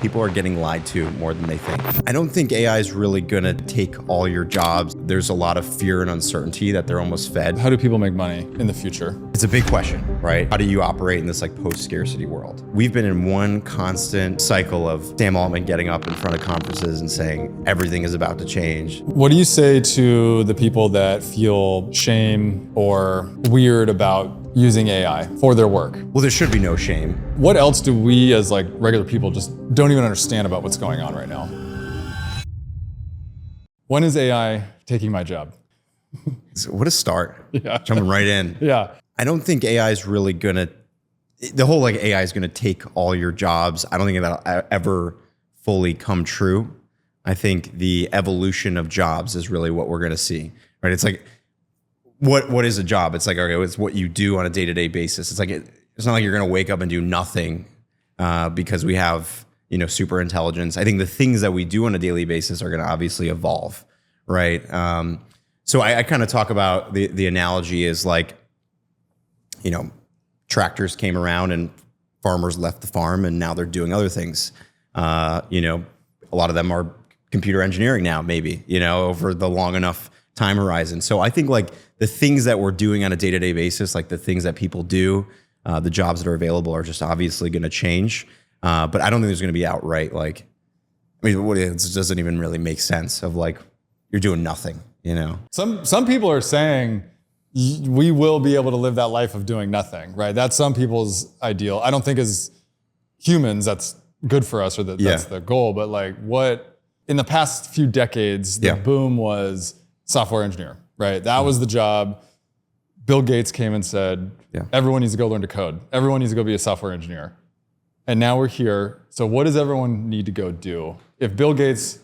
people are getting lied to more than they think. I don't think AI is really gonna take all your jobs. There's a lot of fear and uncertainty that they're almost fed. How do people make money in the future? It's a big question, right? How do you operate in this like post-scarcity world? We've been in one constant cycle of Sam Altman getting up in front of conferences and saying everything is about to change. What do you say to the people that feel shame or weird about using AI for their work? Well, there should be no shame. What else do we as like regular people just don't even understand about what's going on right now? When is AI taking my job? So what a start. Yeah. Jumping right in. Yeah. I don't think AI is really gonna, the whole like AI is gonna take all your jobs. I don't think that'll ever fully come true. I think the evolution of jobs is really what we're gonna see, right? It's like, what is a job? It's like, okay, it's what you do on a day-to-day basis. It's like, it's not like you're gonna wake up and do nothing because we have, super intelligence. I think the things that we do on a daily basis are gonna obviously evolve, right? So I kind of talk about the analogy is like, tractors came around and farmers left the farm and now they're doing other things. A lot of them are computer engineering now, maybe, over the long enough time horizon. So I think like the things that we're doing on a day-to-day basis, like the things that people do, the jobs that are available are just obviously going to change. But I don't think there's going to be outright it doesn't even really make sense of like, you're doing nothing, Some people are saying we will be able to live that life of doing nothing, right? That's some people's ideal. I don't think as humans that's good for us or that's the goal, but like what in the past few decades, the boom was software engineer, right? That was the job. Bill Gates came and said, everyone needs to go learn to code. Everyone needs to go be a software engineer. And now we're here. So what does everyone need to go do? If Bill Gates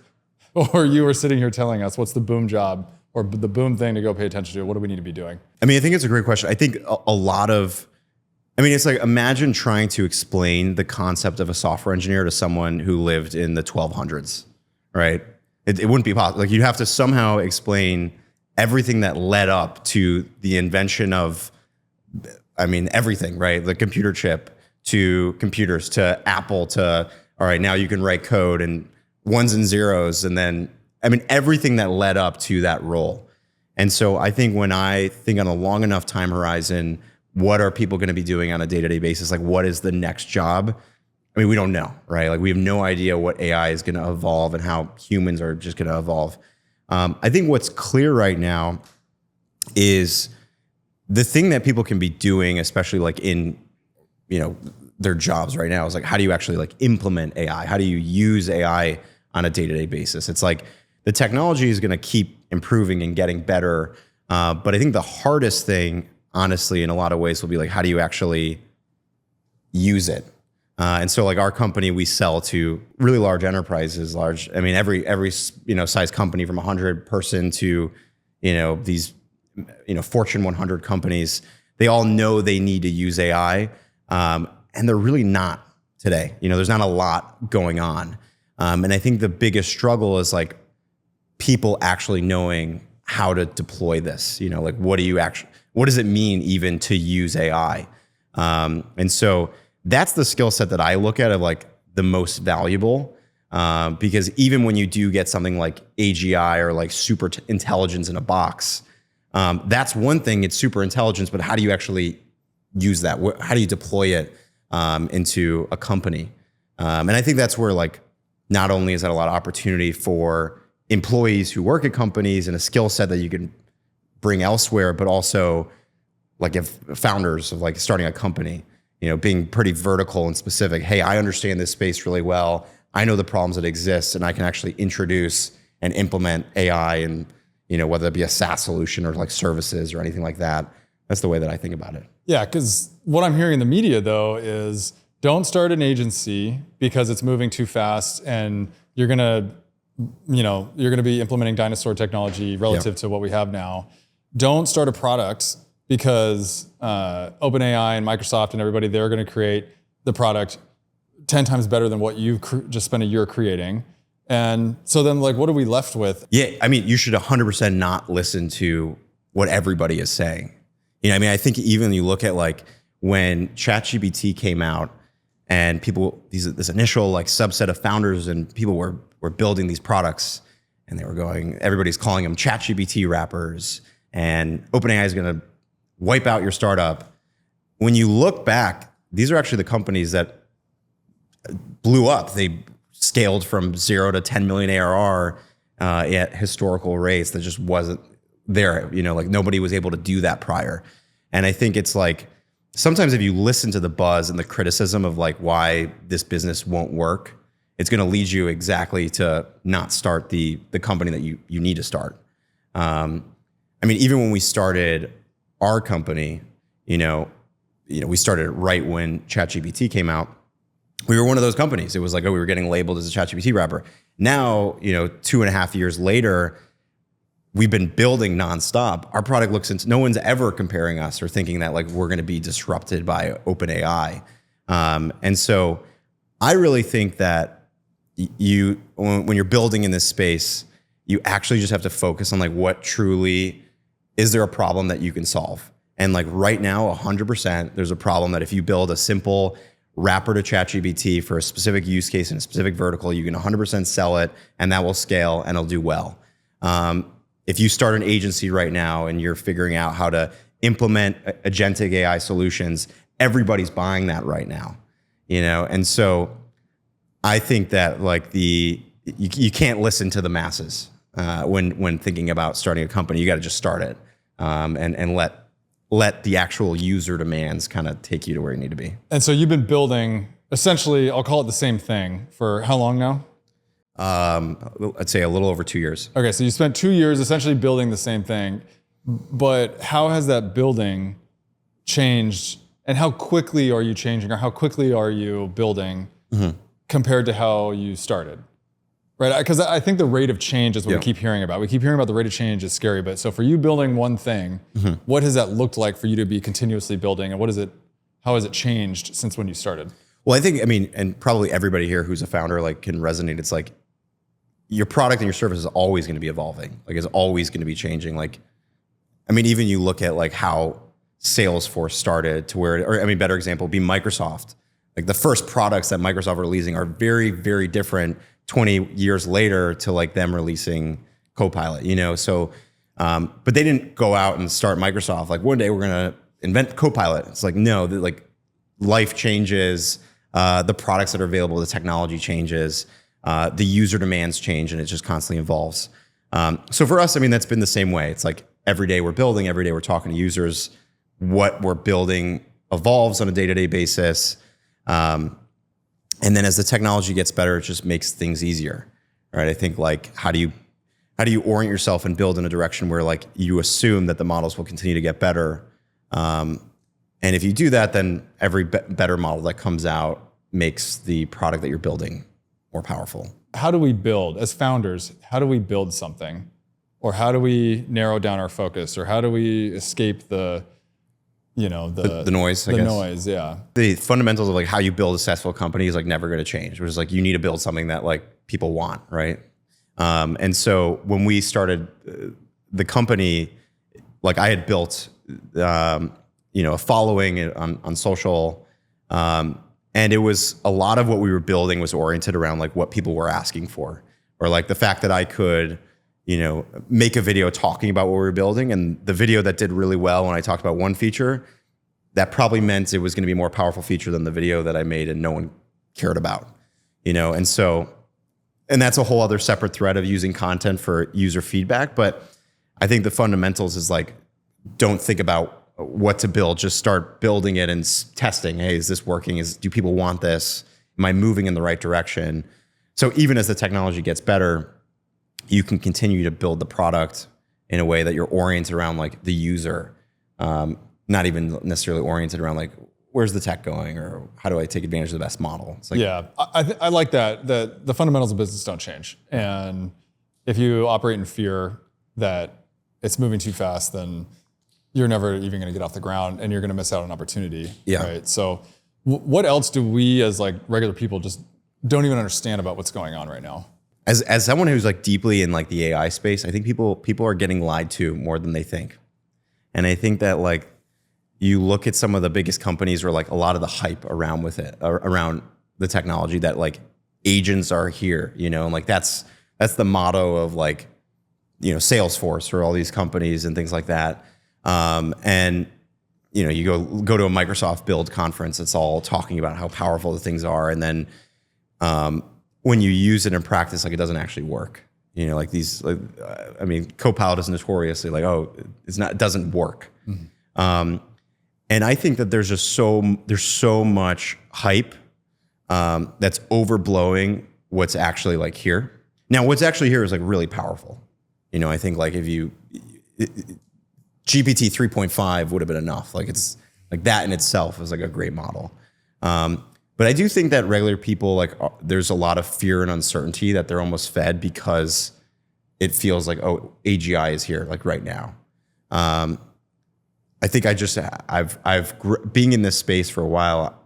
or you are sitting here telling us what's the boom job or the boom thing to go pay attention to, what do we need to be doing? I think it's a great question. I think a lot of, it's like, imagine trying to explain the concept of a software engineer to someone who lived in the 1200s, right? It wouldn't be possible. Like you'd have to somehow explain everything that led up to the invention of, everything, right? The computer chip to computers to Apple to, all right, now you can write code and ones and zeros. And then, everything that led up to that role. And so I think when I think on a long enough time horizon, what are people going to be doing on a day-to-day basis? Like what is the next job? We don't know, right? Like we have no idea what AI is going to evolve and how humans are just going to evolve. I think what's clear right now is the thing that people can be doing, especially like in, their jobs right now is like, how do you actually like implement AI? How do you use AI on a day-to-day basis? It's like the technology is going to keep improving and getting better. But I think the hardest thing, honestly, in a lot of ways will be like, how do you actually use it? And so like our company, we sell to really large enterprises, every size company from 100 person to, these, Fortune 100 companies, they all know they need to use AI. And they're really not today. There's not a lot going on. And I think the biggest struggle is like people actually knowing how to deploy this, like what does it mean even to use AI? And so that's the skill set that I look at of like the most valuable, because even when you do get something like AGI or like super intelligence in a box, that's one thing, it's super intelligence, but how do you actually use that? How do you deploy it into a company? And I think that's where like, not only is that a lot of opportunity for employees who work at companies and a skill set that you can bring elsewhere, but also like if founders of like starting a company, being pretty vertical and specific. Hey, I understand this space really well. I know the problems that exist and I can actually introduce and implement AI and, whether it be a SaaS solution or like services or anything like that. That's the way that I think about it. Yeah, because what I'm hearing in the media though is don't start an agency because it's moving too fast and you're gonna be implementing dinosaur technology relative to what we have now. Don't start a product because OpenAI and Microsoft and everybody, they're gonna create the product 10 times better than what you just spent a year creating. And so then like, what are we left with? Yeah, you should 100% not listen to what everybody is saying. I think even you look at like when ChatGPT came out and people, this initial like subset of founders and people were building these products, and they were going, everybody's calling them ChatGPT wrappers, and OpenAI is going to wipe out your startup. When you look back, these are actually the companies that blew up. They scaled from 0 to 10 million ARR at historical rates that just wasn't there. Like nobody was able to do that prior. And I think it's like, sometimes if you listen to the buzz and the criticism of like why this business won't work, it's going to lead you exactly to not start the company that you need to start. I mean, even when we started our company, we started right when ChatGPT came out. We were one of those companies. It was like, oh, we were getting labeled as a ChatGPT wrapper. Now, 2.5 years later, we've been building nonstop. Our product looks into, no one's ever comparing us or thinking that like we're going to be disrupted by OpenAI. And so I really think that when you're building in this space, you actually just have to focus on like what truly, is there a problem that you can solve? And like right now, 100%, there's a problem that if you build a simple wrapper to ChatGPT for a specific use case in a specific vertical, you can 100% sell it and that will scale and it'll do well. If you start an agency right now and you're figuring out how to implement agentic AI solutions, everybody's buying that right now, And so I think that like you can't listen to the masses when thinking about starting a company. You got to just start it and let the actual user demands kind of take you to where you need to be. And so you've been building essentially, I'll call it the same thing for how long now? I'd say a little over 2 years. Okay, so you spent 2 years essentially building the same thing, but how has that building changed, and how quickly are you changing, or how quickly are you building compared to how you started? Right, because I think the rate of change is what we keep hearing about. We keep hearing about the rate of change is scary, but so for you building one thing, what has that looked like for you to be continuously building, and how has it changed since when you started? Well, I think, and probably everybody here who's a founder like can resonate. It's like your product and your service is always going to be evolving. Like it's always going to be changing. Like, even you look at like how Salesforce started to where, better example would be Microsoft. Like the first products that Microsoft are releasing are very, very different 20 years later to like them releasing Copilot, So, but they didn't go out and start Microsoft. Like one day we're going to invent Copilot. It's like, no, like life changes, the products that are available, the technology changes, the user demands change, and it just constantly evolves. So for us, that's been the same way. It's like every day we're building, every day we're talking to users. What we're building evolves on a day-to-day basis. And then as the technology gets better, it just makes things easier, right? I think like, how do you orient yourself and build in a direction where like you assume that the models will continue to get better? And if you do that, then every better model that comes out makes the product that you're building more powerful. How do we build, as founders, how do we build something? Or how do we narrow down our focus? Or how do we escape the noise, I guess. The noise, yeah. The fundamentals of like how you build a successful company is like never going to change, which is like you need to build something that like people want, right? And so when we started the company, like I had built, a following on social, and it was a lot of what we were building was oriented around like what people were asking for, or like the fact that I could, make a video talking about what we were building, and the video that did really well when I talked about one feature, that probably meant it was going to be a more powerful feature than the video that I made and no one cared about, and so, and that's a whole other separate thread of using content for user feedback. But I think the fundamentals is like, don't think about what to build, just start building it and testing. Hey, is this working? Do people want this? Am I moving in the right direction? So even as the technology gets better, you can continue to build the product in a way that you're oriented around like the user, not even necessarily oriented around like, where's the tech going, or how do I take advantage of the best model? It's like, yeah, I like that the fundamentals of business don't change. And if you operate in fear that it's moving too fast, then you're never even going to get off the ground, and you're going to miss out on opportunity. Yeah. Right. So what else do we as like regular people just don't even understand about what's going on right now? As someone who's like deeply in like the AI space, I think people are getting lied to more than they think. And I think that like, you look at some of the biggest companies or like a lot of the hype around with it, around the technology that like agents are here, you know, and like that's the motto of like, you know, Salesforce or all these companies and things like that. And you know, you go to a Microsoft Build conference, it's all talking about how powerful the things are. And then when you use it in practice, like it doesn't actually work. You know, like these, like, I mean, Copilot is notoriously like, oh, it doesn't work. Mm-hmm. And I think that there's so much hype that's overblowing what's actually like here. Now, what's actually here is like really powerful. You know, I think like if GPT 3.5 would have been enough. Like it's like that in itself is like a great model. But I do think that regular people, like there's a lot of fear and uncertainty that they're almost fed because it feels like, oh, AGI is here like right now. I think being in this space for a while,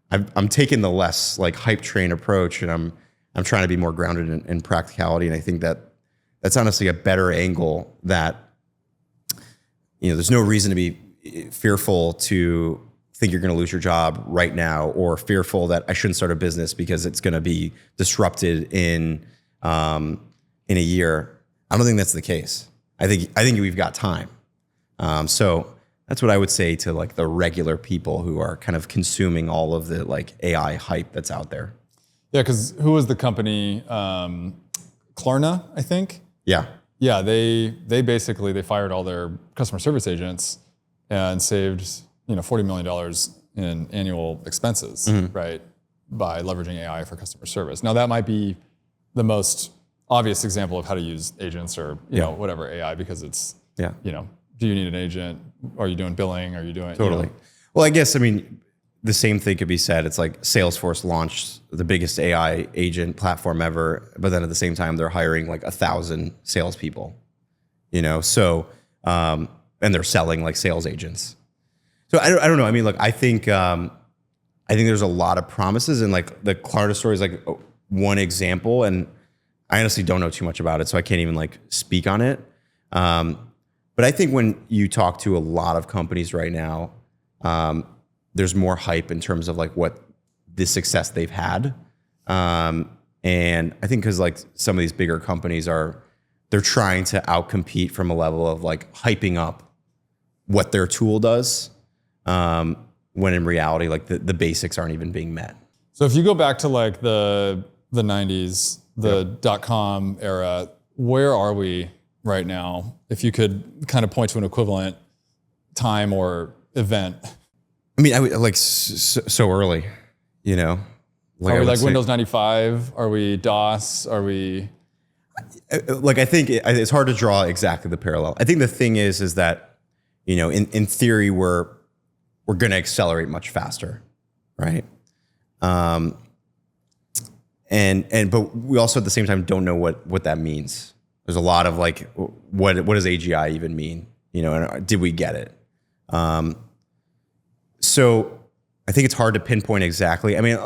I'm taking the less like hype train approach, and I'm trying to be more grounded in practicality. And I think that that's honestly a better angle that, you know, there's no reason to be fearful to think you're going to lose your job right now, or fearful that I shouldn't start a business because it's going to be disrupted in a year. I don't think that's the case. I think we've got time. So that's what I would say to like the regular people who are kind of consuming all of the like AI hype that's out there. Yeah, because who was the company? Klarna, I think. Yeah. Yeah, they basically fired all their customer service agents and saved $40 million in annual expenses, right, by leveraging AI for customer service. Now that might be the most obvious example of how to use agents or you know whatever AI, because it's do you need an agent? Are you doing billing? Are you doing totally? Well, I guess the same thing could be said. It's like Salesforce launched the biggest AI agent platform ever, but then at the same time they're hiring like 1,000 salespeople, you know. So and they're selling like sales agents. So I don't know. I mean, look, I think there's a lot of promises, and like the Klarna story is like one example, and I honestly don't know too much about it, so I can't even like speak on it. But I think when you talk to a lot of companies right now, there's more hype in terms of like what the success they've had. And I think because like some of these bigger companies they're trying to outcompete from a level of like hyping up what their tool does, when in reality, like the basics aren't even being met. So if you go back to like the 90s, the .com era, where are we right now? If you could kind of point to an equivalent time or event. I mean, I would like so early, you know. Like are we like Windows 95? Are we DOS? Are we? Like I think it's hard to draw exactly the parallel. I think the thing is that, you know, in theory we're going to accelerate much faster, right? But we also at the same time don't know what that means. There's a lot of like, what does AGI even mean? You know, and did we get it? So I think it's hard to pinpoint exactly. I mean,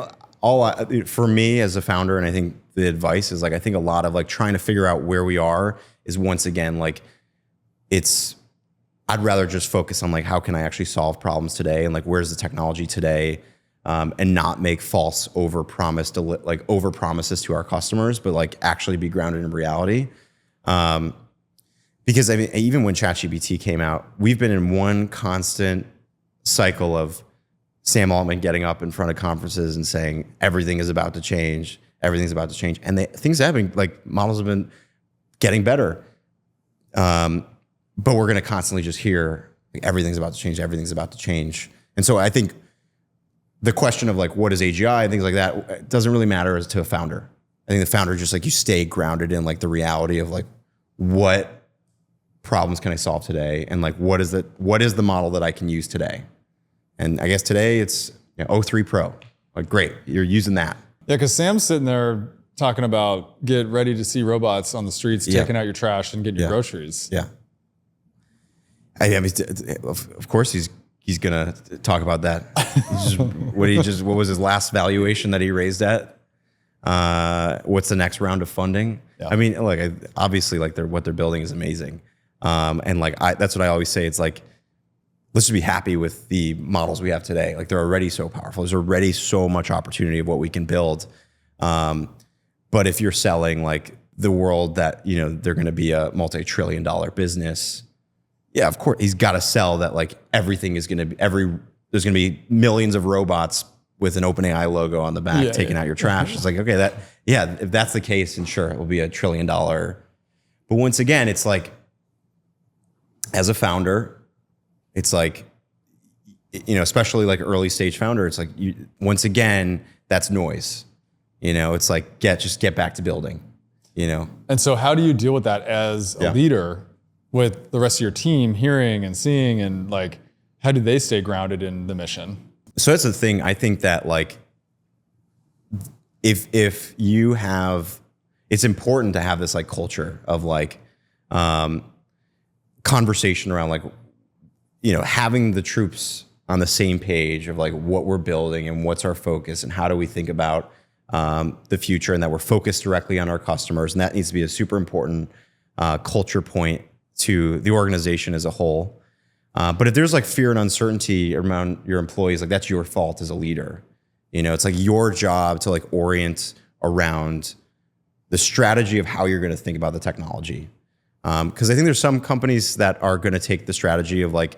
for me as a founder, and I think the advice is like, I think a lot of like trying to figure out where we are is once again, like I'd rather just focus on like, how can I actually solve problems today? And like, where's the technology today? And not make false overpromises to our customers, but like actually be grounded in reality. Because I mean, even when ChatGPT came out, we've been in one constant cycle of Sam Altman getting up in front of conferences and saying everything is about to change, everything's about to change, and things have been like models have been getting better, but we're going to constantly just hear like, everything's about to change, and so I think the question of like what is AGI and things like that doesn't really matter as to a founder. I think the founder just like you stay grounded in like the reality of like what problems can I solve today, and like what is the model that I can use today. And I guess today it's O3 Pro. Like, great, you're using that. Yeah, because Sam's sitting there talking about get ready to see robots on the streets taking out your trash and getting your groceries. Yeah. I mean, of course he's gonna talk about that. What was his last valuation that he raised at? What's the next round of funding? Yeah. I mean, like obviously, like what they're building is amazing. And like that's what I always say. It's like let's just be happy with the models we have today. Like they're already so powerful. There's already so much opportunity of what we can build. But if you're selling like the world that, you know, they're going to be a multi-trillion-dollar business, yeah, of course he's got to sell that. Like everything is going to be there's going to be millions of robots with an OpenAI logo on the back taking out your trash. It's like, okay, if that's the case, then sure, it will be $1 trillion. But once again, it's like, as a founder, it's like, you know, especially like early stage founder, it's like, once again, that's noise. You know, it's like, just get back to building, you know? And so how do you deal with that as a leader with the rest of your team hearing and seeing, and like, how do they stay grounded in the mission? So that's the thing. I think that like, if you have, it's important to have this like culture of like, conversation around like, you know, having the troops on the same page of like what we're building and what's our focus and how do we think about the future, and that we're focused directly on our customers. And that needs to be a super important culture point to the organization as a whole. But if there's like fear and uncertainty around your employees, like that's your fault as a leader. You know, it's like your job to like orient around the strategy of how you're going to think about the technology. Because I think there's some companies that are going to take the strategy of like,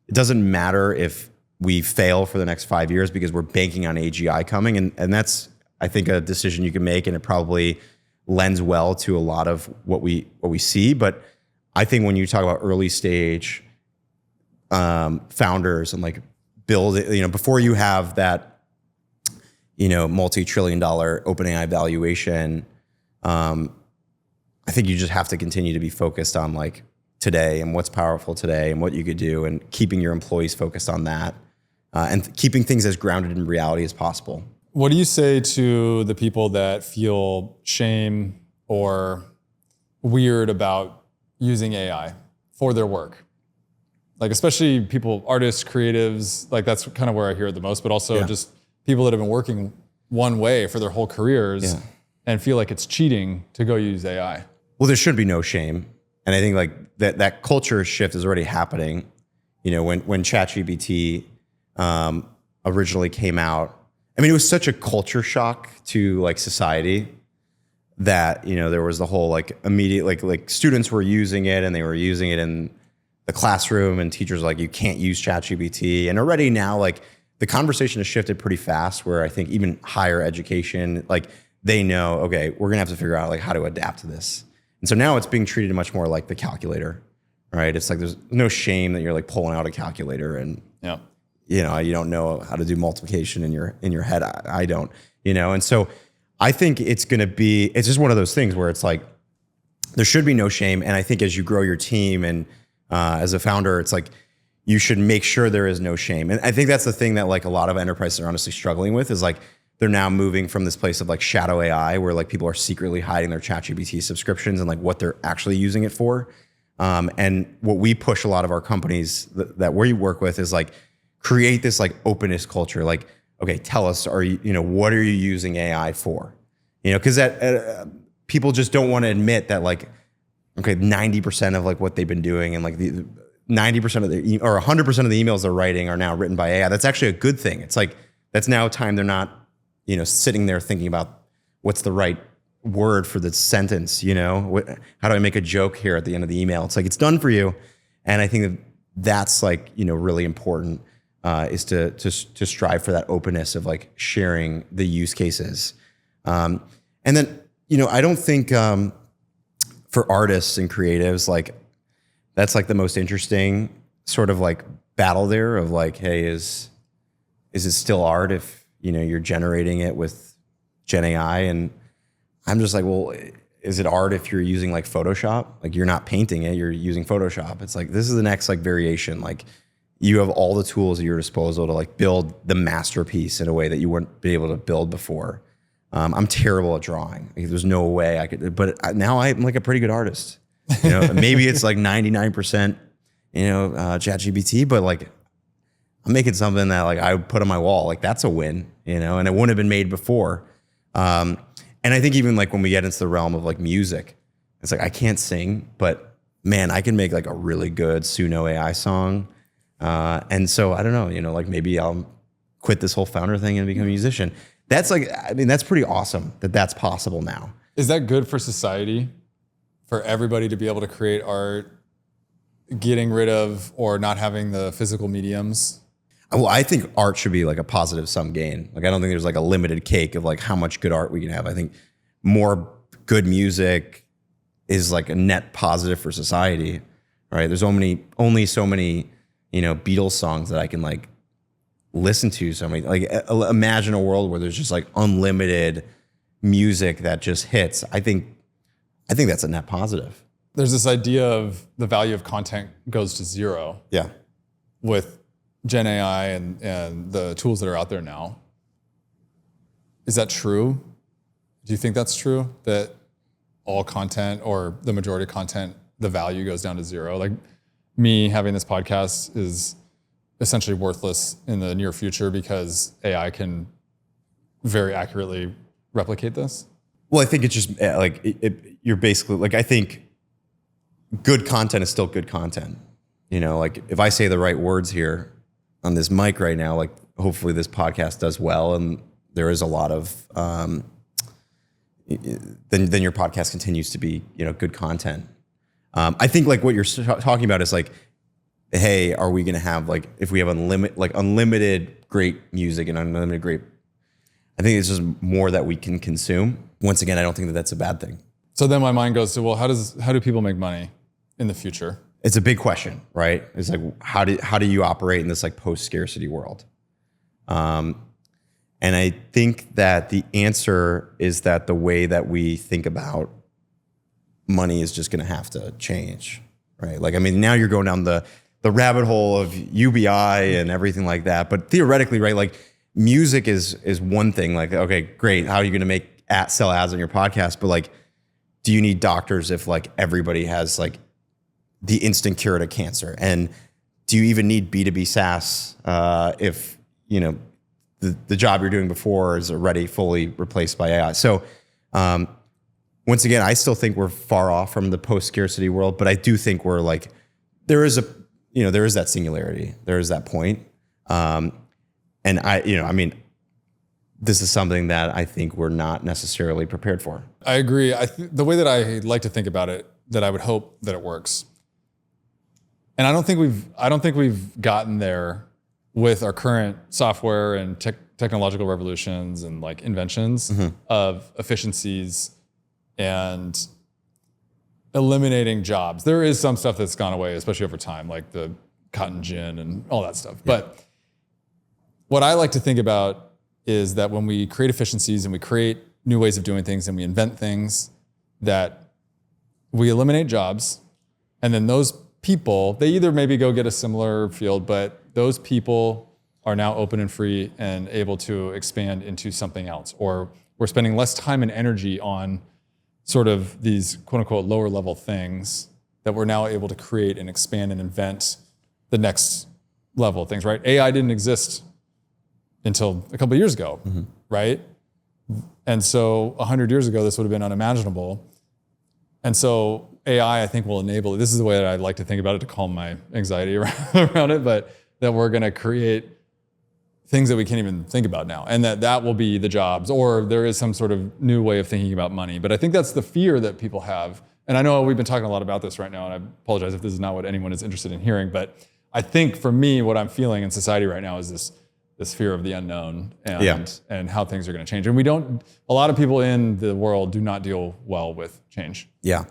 it doesn't matter if we fail for the next 5 years because we're banking on AGI coming. And that's, I think, a decision you can make, and it probably lends well to a lot of what we see. But I think when you talk about early stage founders and like build it, you know, before you have that, you know, multi-trillion-dollar OpenAI valuation, I think you just have to continue to be focused on like today and what's powerful today and what you could do, and keeping your employees focused on that, and keeping things as grounded in reality as possible. What do you say to the people that feel shame or weird about using AI for their work? Like especially people, artists, creatives, like that's kind of where I hear it the most, but also just people that have been working one way for their whole careers and feel like it's cheating to go use AI. Well, there should be no shame. And I think like that culture shift is already happening. You know, when ChatGPT originally came out, I mean, it was such a culture shock to like society that, you know, there was the whole like immediate, like students were using it and they were using it in the classroom, and teachers were like, you can't use ChatGPT. And already now, like the conversation has shifted pretty fast, where I think even higher education, like they know, okay, we're gonna have to figure out like how to adapt to this. And so now it's being treated much more like the calculator, right? It's like there's no shame that you're like pulling out a calculator and you know, you don't know how to do multiplication in your head. I don't, you know. And so I think it's just one of those things where it's like there should be no shame. And I think as you grow your team and as a founder, it's like you should make sure there is no shame. And I think that's the thing that like a lot of enterprises are honestly struggling with, is like they're now moving from this place of like shadow AI, where like people are secretly hiding their ChatGPT subscriptions and like what they're actually using it for. And what we push a lot of our companies that we work with is like create this like openness culture. Like, okay, tell us, what are you using AI for? You know, because that people just don't want to admit that like, okay, 90% of like what they've been doing and like the 90% of the or 100% of the emails they're writing are now written by AI. That's actually a good thing. It's like that's now time they're not, you know, sitting there thinking about what's the right word for the sentence. You know, how do I make a joke here at the end of the email? It's like it's done for you, and I think that's like, you know, really important. Is to strive for that openness of like sharing the use cases. And then, you know, I don't think for artists and creatives, like that's like the most interesting sort of like battle there of like, hey, is it still art if, you know, you're generating it with Gen AI? And I'm just like, well, is it art if you're using like Photoshop? Like you're not painting it, you're using Photoshop. It's like, this is the next like variation. Like you have all the tools at your disposal to like build the masterpiece in a way that you wouldn't be able to build before. I'm terrible at drawing. Like, there's no way I could, but now I'm like a pretty good artist. You know, maybe it's like 99%, you know, ChatGPT, but like I'm making something that like I would put on my wall. Like that's a win, you know, and it wouldn't have been made before. And I think even like when we get into the realm of like music, it's like I can't sing, but man, I can make like a really good Suno AI song. And so I don't know, like maybe I'll quit this whole founder thing and become a musician. That's that's pretty awesome that that's possible now. Is that good for society? For everybody to be able to create art, getting rid of or not having the physical mediums? Well, I think art should be like a positive sum gain. Like, I don't think there's like a limited cake of like how much good art we can have. I think more good music is like a net positive for society, right? There's only so many, Beatles songs that I can like listen to. So many, like imagine a world where there's just like unlimited music that just hits. I think that's a net positive. There's this idea of the value of content goes to zero. Yeah. With Gen AI and the tools that are out there now. Is that true? Do you think that's true? That all content or the majority of content, the value goes down to zero? Like me having this podcast is essentially worthless in the near future because AI can very accurately replicate this? Well, I think it's just like you're basically like, I think good content is still good content. Like if I say the right words here on this mic right now, like hopefully this podcast does well and there is a lot of, then your podcast continues to be, good content. I think like what you're talking about is like, hey, are we going to have like, if we have unlimited great music and unlimited great, I think it's just more that we can consume. Once again, I don't think that that's a bad thing. So then my mind goes to, well, how do people make money in the future? It's a big question, right? It's like, how do you operate in this like post-scarcity world? And I think that the answer is that the way that we think about money is just going to have to change, right? Like, I mean, now you're going down the rabbit hole of UBI and everything like that. But theoretically, right, like music is one thing. Like, okay, great. How are you going to sell ads on your podcast? But like, do you need doctors if like everybody has like the instant cure to cancer? And do you even need B2B SaaS if, the job you're doing before is already fully replaced by AI? So once again, I still think we're far off from the post-scarcity world, but I do think we're like, there is that singularity. There is that point. And this is something that I think we're not necessarily prepared for. I agree. The way that I like to think about it, that I would hope that it works. And I don't think we've gotten there with our current software and technological revolutions and like inventions of efficiencies and eliminating jobs. There is some stuff that's gone away, especially over time, like the cotton gin and all that stuff. Yeah. But what I like to think about is that when we create efficiencies and we create new ways of doing things and we invent things, that we eliminate jobs, and then those people, they either maybe go get a similar field, but those people are now open and free and able to expand into something else. Or we're spending less time and energy on sort of these quote unquote lower level things that we're now able to create and expand and invent the next level of things, right? AI didn't exist until a couple of years ago, right? And so 100 years ago, this would have been unimaginable. And so AI, I think, will enable it. This is the way that I like to think about it to calm my anxiety around it, but that we're gonna create things that we can't even think about now, and that will be the jobs, or there is some sort of new way of thinking about money. But I think that's the fear that people have. And I know we've been talking a lot about this right now, and I apologize if this is not what anyone is interested in hearing, but I think for me, what I'm feeling in society right now is this fear of the unknown and how things are going to change. And a lot of people in the world do not deal well with change. Yeah.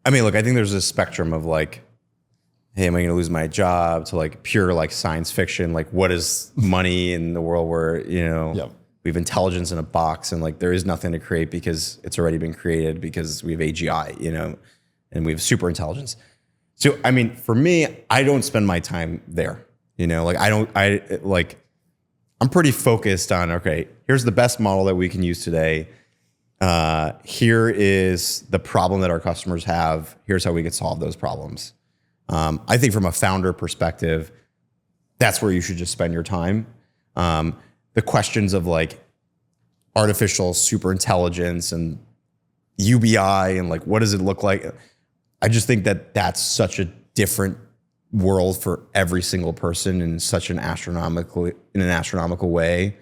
I mean, look, I think there's a spectrum of like, hey, am I going to lose my job, to like pure like science fiction? Like, what is money in the world where, we have intelligence in a box and like there is nothing to create because it's already been created because we have AGI, and we have super intelligence. So, I mean, for me, I don't spend my time there, I'm pretty focused on, okay, here's the best model that we can use today. Here is the problem that our customers have. Here's how we could solve those problems. I think from a founder perspective, that's where you should just spend your time. The questions of like artificial super intelligence and UBI and like, what does it look like? I just think that that's such a different world for every single person in such an astronomical way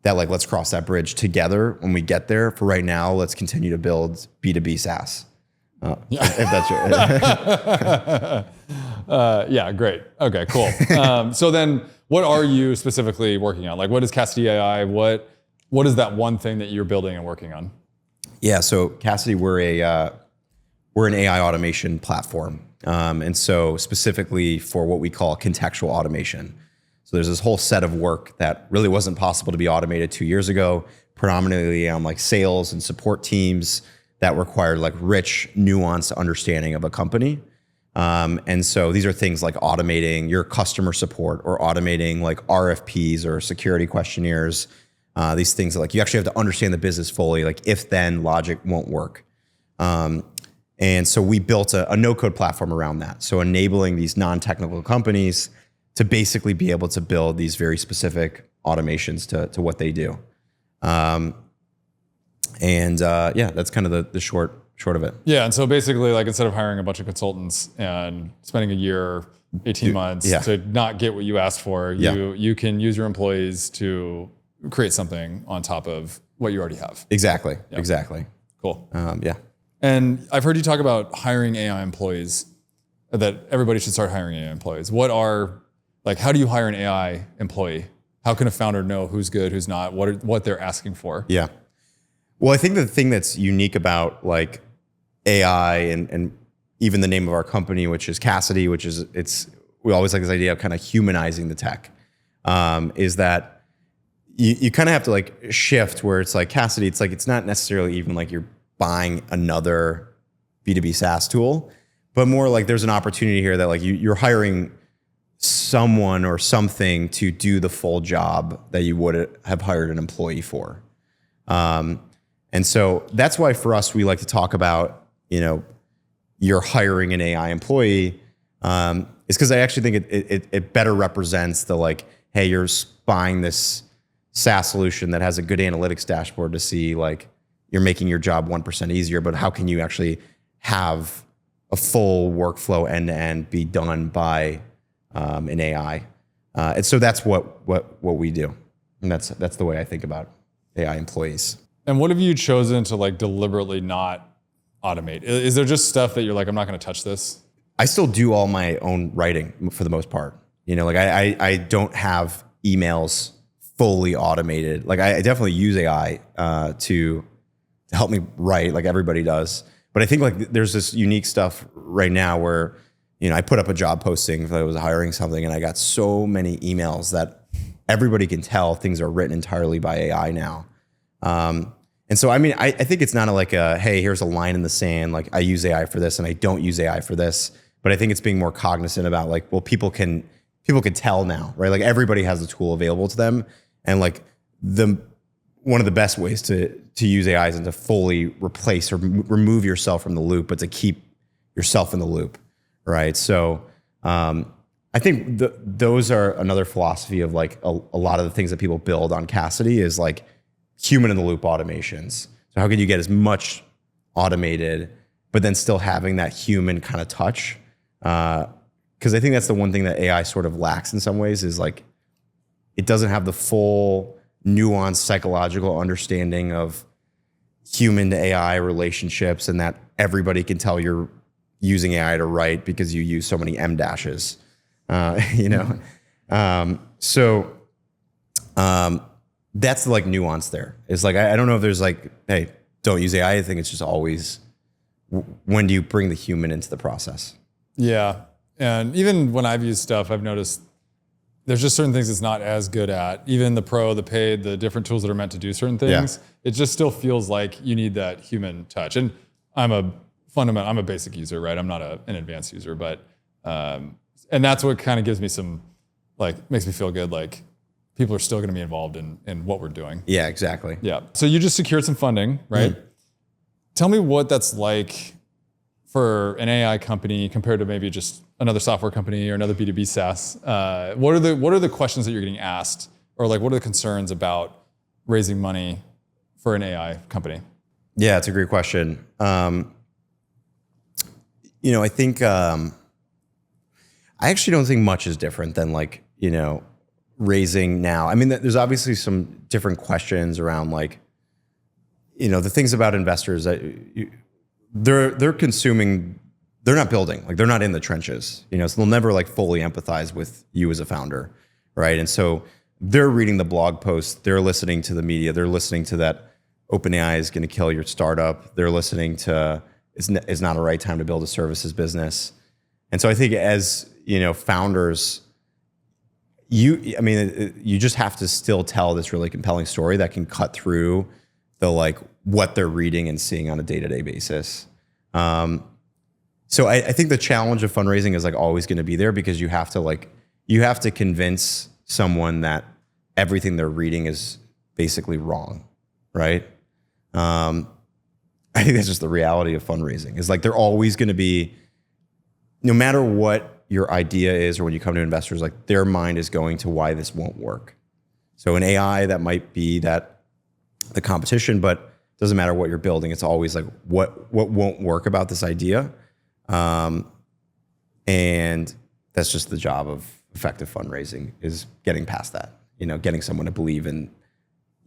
that like, let's cross that bridge together when we get there. For right now, let's continue to build B2B SaaS. If that's your yeah, great. Okay, cool. So then what are you specifically working on? Like, what is Kassidy AI? What is that one thing that you're building and working on? Yeah, so Kassidy, we're an AI automation platform. And so specifically for what we call contextual automation. So there's this whole set of work that really wasn't possible to be automated 2 years ago, predominantly on like sales and support teams that required like rich, nuanced understanding of a company. And so these are things like automating your customer support or automating like RFPs or security questionnaires. These things that like you actually have to understand the business fully, like if then logic won't work. And so we built a no-code platform around that. So enabling these non-technical companies to basically be able to build these very specific automations to what they do. Yeah, that's kind of the short of it. Yeah, and so basically, like instead of hiring a bunch of consultants and spending a year, 18 months to not get what you asked for, you can use your employees to create something on top of what you already have. Exactly. Exactly. Cool. Yeah. And I've heard you talk about hiring AI employees, that everybody should start hiring AI employees. How do you hire an AI employee? How can a founder know who's good, who's not, what they're asking for? Yeah. Well, I think the thing that's unique about like AI and even the name of our company, which is Kassidy, we always like this idea of kind of humanizing the tech, is that you kind of have to like shift where it's like Kassidy, it's not necessarily even like you're buying another B2B SaaS tool, but more like there's an opportunity here that like you're hiring someone or something to do the full job that you would have hired an employee for. And so that's why for us, we like to talk about, you're hiring an AI employee, is because I actually think it better represents the like, hey, you're buying this SaaS solution that has a good analytics dashboard to see like you're making your job 1% easier, but how can you actually have a full workflow end to end be done by an AI? And so that's what we do, and that's the way I think about AI employees. And what have you chosen to like deliberately not automate? Is there just stuff that you're like, I'm not going to touch this? I still do all my own writing for the most part. Like I don't have emails fully automated. Like I definitely use AI to help me write, like everybody does. But I think like there's this unique stuff right now where, I put up a job posting if I was hiring something, and I got so many emails that everybody can tell things are written entirely by AI now. And so, I mean, I think it's not like hey, here's a line in the sand, like I use AI for this and I don't use AI for this. But I think it's being more cognizant about like, well, people can tell now, right? Like everybody has the tool available to them. And like one of the best ways to use AI isn't to fully replace or remove yourself from the loop, but to keep yourself in the loop, right? So I think those are another philosophy of like a lot of the things that people build on Kassidy is like human in the loop automations. So how can you get as much automated, but then still having that human kind of touch? Because I think that's the one thing that AI sort of lacks in some ways is like, it doesn't have the full nuanced psychological understanding of human to AI relationships, and that everybody can tell you're using AI to write because you use so many M dashes, that's the like nuance there. It's like, I don't know if there's like, hey, don't use AI. I think it's just always, when do you bring the human into the process? Yeah. And even when I've used stuff, I've noticed there's just certain things it's not as good at. Even the pro, the paid, the different tools that are meant to do certain things, it just still feels like you need that human touch. And I'm a basic user, right? I'm not an advanced user, but, and that's what kind of gives me some, like, makes me feel good. Like people are still going to be involved in what we're doing. Yeah, exactly. Yeah. So you just secured some funding, right? Mm-hmm. Tell me what that's like for an AI company compared to maybe just another software company or another B2B SaaS. What are the questions that you're getting asked, or like what are the concerns about raising money for an AI company? Yeah, it's a great question. I think I actually don't think much is different than like, raising now. I mean, there's obviously some different questions around like, the things about investors that they're consuming, they're not building, like they're not in the trenches, so they'll never like fully empathize with you as a founder, right? And so they're reading the blog posts, they're listening to the media, they're listening to that OpenAI is going to kill your startup. They're listening to it's not a right time to build a services business. And so I think as, founders, you just have to still tell this really compelling story that can cut through the like what they're reading and seeing on a day-to-day basis. So I think the challenge of fundraising is like always going to be there because you have to convince someone that everything they're reading is basically wrong, right? I think that's just the reality of fundraising. Is like they're always going to be, no matter what your idea is or when you come to investors, like their mind is going to why this won't work. So in AI, that might be that the competition, but it doesn't matter what you're building. It's always like what won't work about this idea. And that's just the job of effective fundraising is getting past that, getting someone to believe in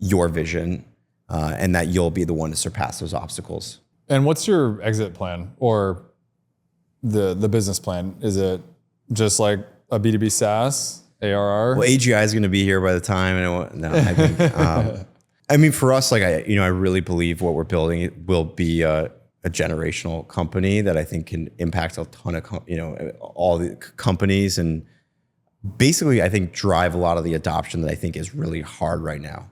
your vision and that you'll be the one to surpass those obstacles. And what's your exit plan or the business plan? Is it just like a B2B SaaS, ARR? Well, AGI is going to be here by the time. I think, I mean, for us, like I really believe what we're building will be a generational company that I think can impact a ton of, all the companies and basically I think drive a lot of the adoption that I think is really hard right now.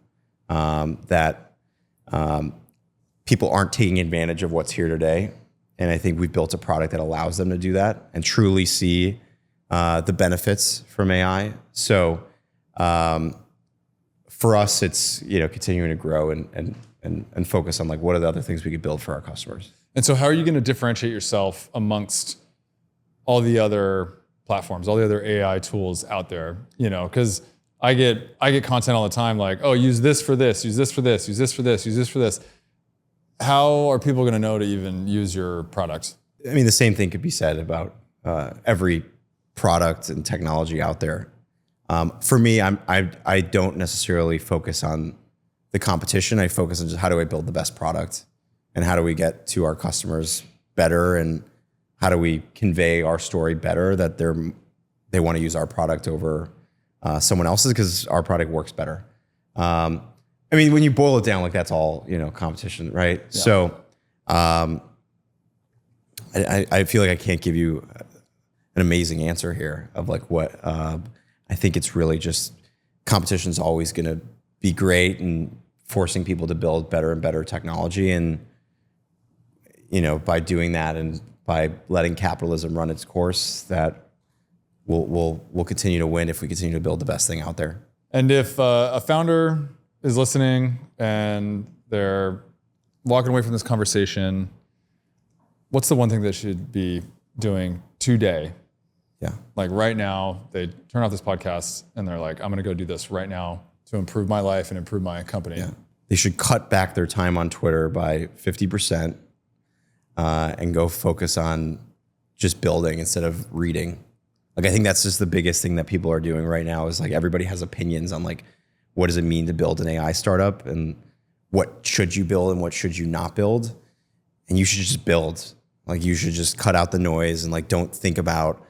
People aren't taking advantage of what's here today. And I think we've built a product that allows them to do that and truly see the benefits from AI. So for us, it's continuing to grow and focus on like what are the other things we could build for our customers. And so how are you going to differentiate yourself amongst all the other platforms, all the other AI tools out there? Because I get content all the time like, oh, use this for this, use this for this, use this for this, use this for this. How are people going to know to even use your product? I mean, the same thing could be said about every product and technology out there. For me, I don't necessarily focus on the competition. I focus on just how do I build the best product and how do we get to our customers better and how do we convey our story better that they want to use our product over someone else's because our product works better. I mean, when you boil it down, like that's all, competition, right? Yeah. So I feel like I can't give you an amazing answer here of like what I think it's really just competition's always going to be great and forcing people to build better and better technology. And, by doing that and by letting capitalism run its course, that we'll continue to win if we continue to build the best thing out there. And if a founder is listening and they're walking away from this conversation, what's the one thing they should be doing today? Yeah. Like right now, they turn off this podcast and they're like, I'm going to go do this right now to improve my life and improve my company. Yeah. They should cut back their time on Twitter by 50% and go focus on just building instead of reading. Like, I think that's just the biggest thing that people are doing right now is like everybody has opinions on like, what does it mean to build an AI startup and what should you build and what should you not build? And you should just build. Like you should just cut out the noise and like don't think about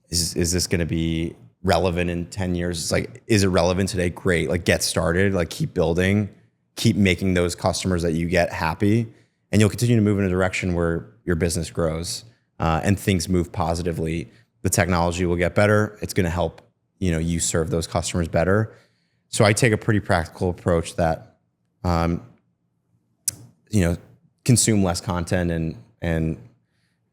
is this going to be relevant in 10 years? It's like, is it relevant today? Great. Like get started, like keep building, keep making those customers that you get happy, and you'll continue to move in a direction where your business grows and things move positively. The technology will get better. It's going to help, you serve those customers better. So I take a pretty practical approach that, consume less content and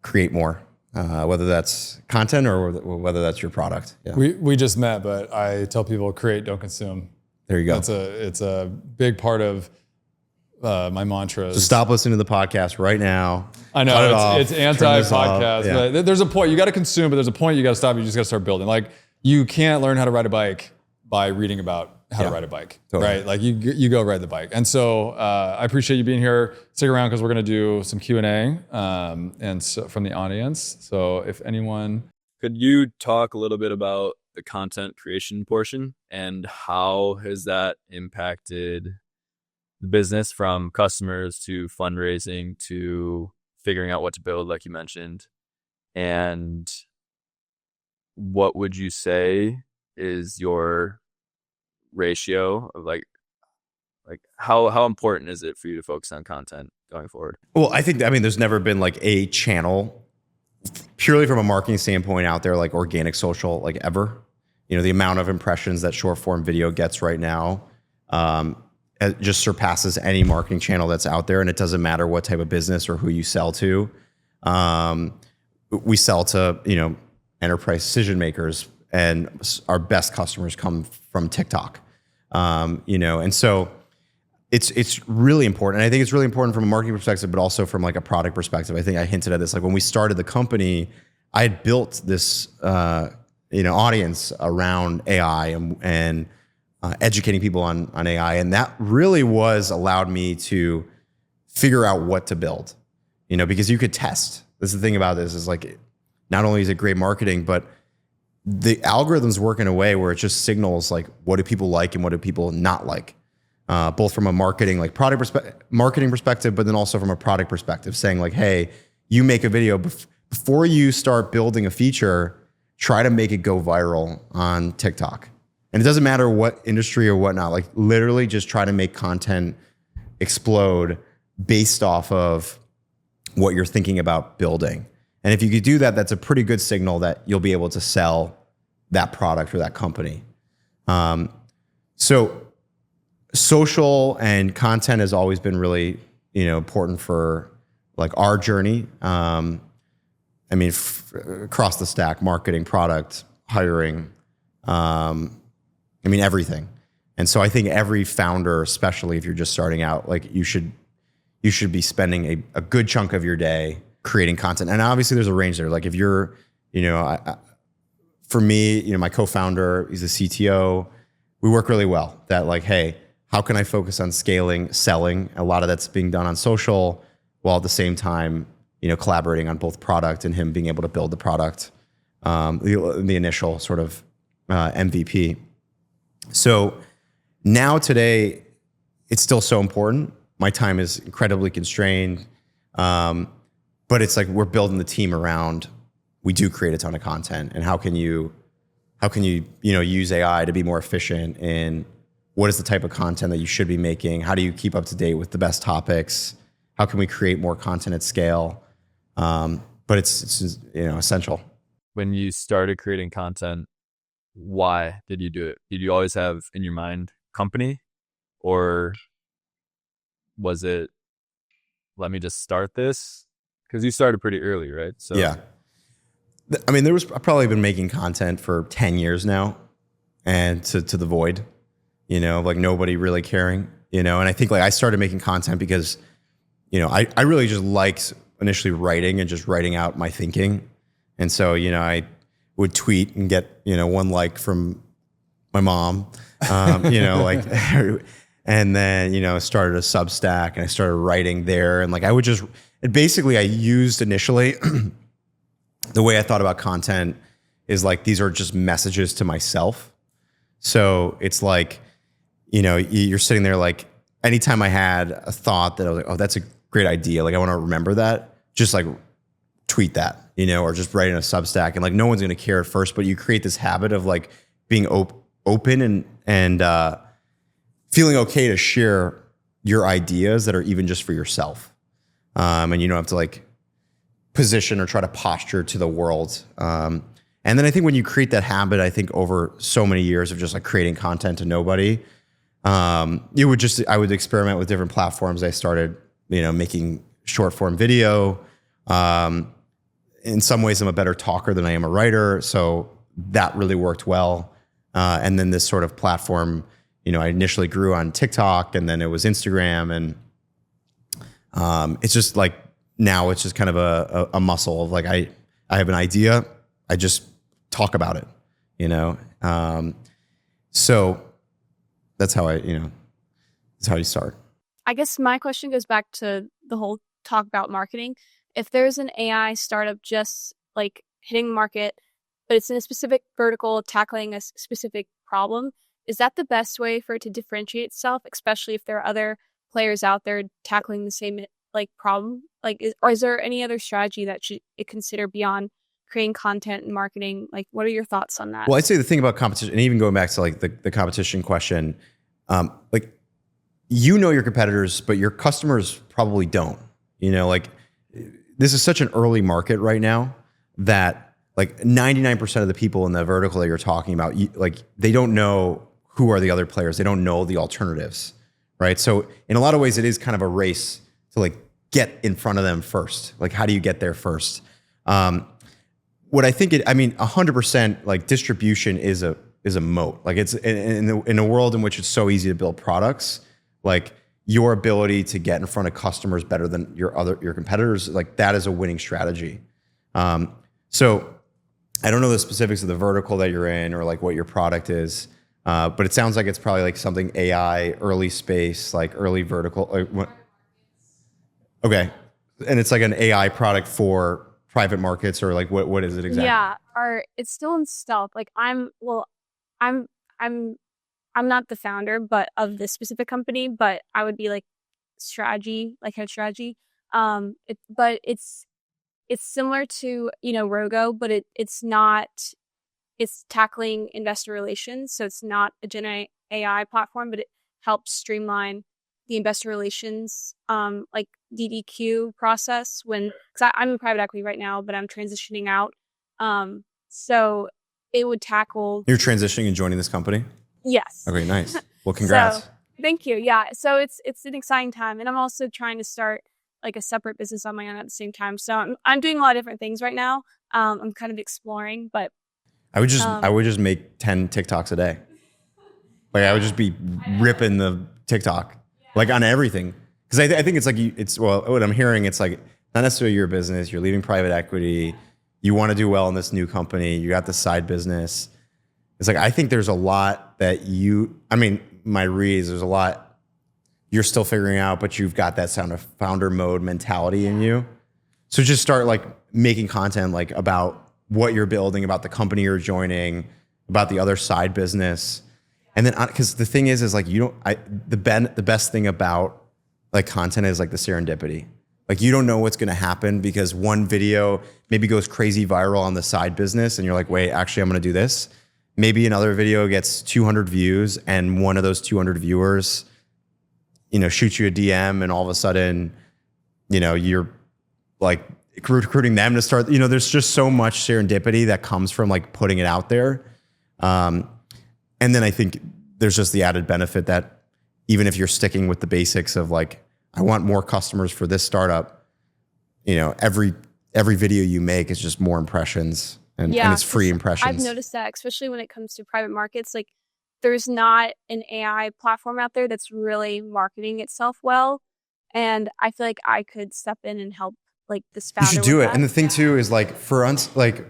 create more, whether that's content or whether that's your product. Yeah. We just met, but I tell people create, don't consume. There you go. It's a big part of my mantra. So stop listening to the podcast right now. I know it's anti-podcast. Yeah. But there's a point you got to consume, but there's a point you got to stop. You just got to start building. Like you can't learn how to ride a bike by reading about how to ride a bike, totally. Right? Like you go ride the bike. And so I appreciate you being here. Stick around because we're going to do some Q&A and so from the audience. So if anyone Could you talk a little bit about the content creation portion and how has that impacted the business from customers to fundraising to figuring out what to build, like you mentioned? And what would you say is your ratio of like how important is it for you to focus on content going forward? Well, I mean, there's never been like a channel purely from a marketing standpoint out there, like organic social, like ever. The amount of impressions that short form video gets right now, it just surpasses any marketing channel that's out there. And it doesn't matter what type of business or who you sell to. We sell to, enterprise decision makers, and our best customers come from TikTok. And so it's really important. And I think it's really important from a marketing perspective, but also from like a product perspective. I think I hinted at this, like when we started the company, I had built this, audience around AI and educating people on AI. And that really was allowed me to figure out what to build, because you could test. This is the thing about this is like, not only is it great marketing, but the algorithms work in a way where it just signals like, what do people like and what do people not like? Both from a marketing, like marketing perspective, but then also from a product perspective, saying like, hey, you make a video before you start building a feature, try to make it go viral on TikTok. And it doesn't matter what industry or whatnot, like literally just try to make content explode based off of what you're thinking about building. And if you could do that, that's a pretty good signal that you'll be able to sell that product or that company. So social and content has always been really, important for like our journey. Across the stack, marketing, product, hiring, everything. And so I think every founder, especially if you're just starting out, like you should be spending a good chunk of your day creating content. And obviously there's a range there. Like if you're, for me, my co-founder, he's a CTO. We work really well that like, hey, how can I focus on scaling, selling? A lot of that's being done on social while at the same time, collaborating on both product and him being able to build the product, the initial sort of MVP. So now today, it's still so important. My time is incredibly constrained. But it's like we're building the team around, we do create a ton of content. And how can you use AI to be more efficient in what is the type of content that you should be making? How do you keep up to date with the best topics? How can we create more content at scale? But it's essential. When you started creating content, why did you do it? Did you always have in your mind company, or was it, let me just start this? Because you started pretty early, right? So yeah. I've probably been making content for 10 years now, and to the void, like nobody really caring, and I think like I started making content because, I really just liked initially writing and just writing out my thinking. And so, I would tweet and get, one like from my mom, like, and then, started a Substack and I started writing there. And like, I used initially the way I thought about content is like, these are just messages to myself. So it's like, you're sitting there, like anytime I had a thought that I was like, oh, that's a great idea. Like I want to remember that, just like tweet that, or just write in a Substack, and like, no one's going to care at first, but you create this habit of like being open and feeling okay to share your ideas that are even just for yourself. And you don't have to like position or try to posture to the world. And then I think when you create that habit, I think over so many years of just like creating content to nobody, I would experiment with different platforms. I started, making short form video. In some ways I'm a better talker than I am a writer. So that really worked well. And then this sort of platform, I initially grew on TikTok, and then it was Instagram, and it's just like, now it's just kind of a muscle of like, I have an idea, I just talk about it, so that's how that's how you start. I guess my question goes back to the whole talk about marketing. If there's an AI startup just like hitting the market, but it's in a specific vertical tackling a specific problem. Is that the best way for it to differentiate itself, especially if there are other players out there tackling the same like problem? Like, or is there any other strategy that should it consider beyond creating content and marketing? Like, what are your thoughts on that? Well, I'd say the thing about competition, and even going back to like the competition question, like, you know your competitors, but your customers probably don't. You know, like, this is such an early market right now that like 99% of the people in the vertical that you're talking about, like, they don't know who are the other players. They don't know the alternatives, right? So in a lot of ways, it is kind of a race to like get in front of them first. Like, how do you get there first? What I think 100% like distribution is a moat. Like, it's in a world in which it's so easy to build products, like, your ability to get in front of customers better than your competitors, like, that is a winning strategy. So I don't know the specifics of the vertical that you're in or like what your product is, but it sounds like it's probably like something AI, early space, like early vertical. Okay, and it's like an AI product for private markets, or like what is it exactly? Yeah, or it's still in stealth. Like, I'm not the founder, but of this specific company, but I would be like strategy, like head strategy. But it's similar to, Rogo, but it's not. It's tackling investor relations, so it's not a Gen AI platform, but it helps streamline the investor relations, like DDQ process. Because I'm in private equity right now, but I'm transitioning out. So it would tackle. You're transitioning and joining this company? Yes. Okay, nice. Well, congrats. So, thank you. Yeah. So it's an exciting time, and I'm also trying to start like a separate business on my own at the same time. So I'm doing a lot of different things right now. I'm kind of exploring, but I would just make 10 TikToks a day. Like, I would just be ripping the TikTok, like, on everything. Because I think it's like what I'm hearing, it's like not necessarily your business. You're leaving private equity. You want to do well in this new company. You got the side business. It's like, I think there's a lot that my read is there's a lot you're still figuring out, but you've got that sound of founder mode mentality in you. So just start like making content like about what you're building, about the company you're joining, about the other side business. And then, because the thing is like, the best thing about like content is like the serendipity. Like, you don't know what's going to happen because one video maybe goes crazy viral on the side business and you're like, wait, actually I'm going to do this. Maybe another video gets 200 views and one of those 200 viewers, shoots you a DM, and all of a sudden, you're like recruiting them to start, there's just so much serendipity that comes from like putting it out there. And then I think there's just the added benefit that even if you're sticking with the basics of like, I want more customers for this startup, every video you make is just more impressions and it's free impressions. I've noticed that, especially when it comes to private markets, like, there's not an AI platform out there that's really marketing itself well. And I feel like I could step in and help like this founder. You should do it. That. And the thing too is like, for us, like,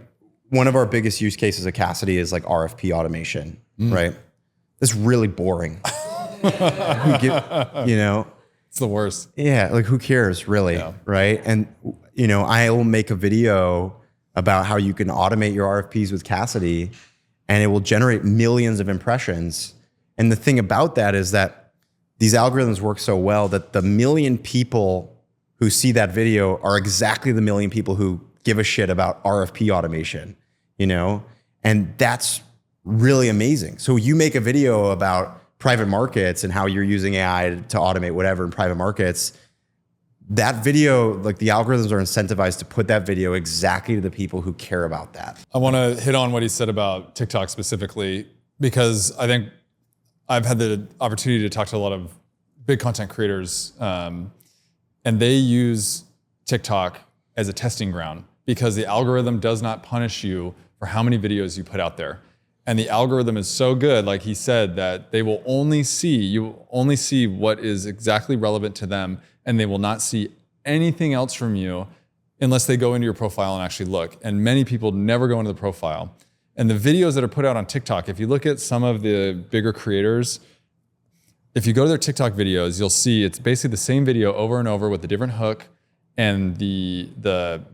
one of our biggest use cases at Kassidy is like RFP automation, right? It's really boring. It's the worst. Yeah, like, who cares really, right? And I will make a video about how you can automate your RFPs with Kassidy, and it will generate millions of impressions. And the thing about that is that these algorithms work so well that the million people who see that video are exactly the million people who give a shit about RFP automation, and that's really amazing. So you make a video about private markets and how you're using AI to automate whatever in private markets. That video, like, the algorithms are incentivized to put that video exactly to the people who care about that. I want to hit on what he said about TikTok specifically, because I think I've had the opportunity to talk to a lot of big content creators, and they use TikTok as a testing ground because the algorithm does not punish you for how many videos you put out there. And the algorithm is so good, like he said, that you will only see what is exactly relevant to them, and they will not see anything else from you unless they go into your profile and actually look. And many people never go into the profile. And the videos that are put out on TikTok, if you look at some of the bigger creators, if you go to their TikTok videos, you'll see it's basically the same video over and over with a different hook, and the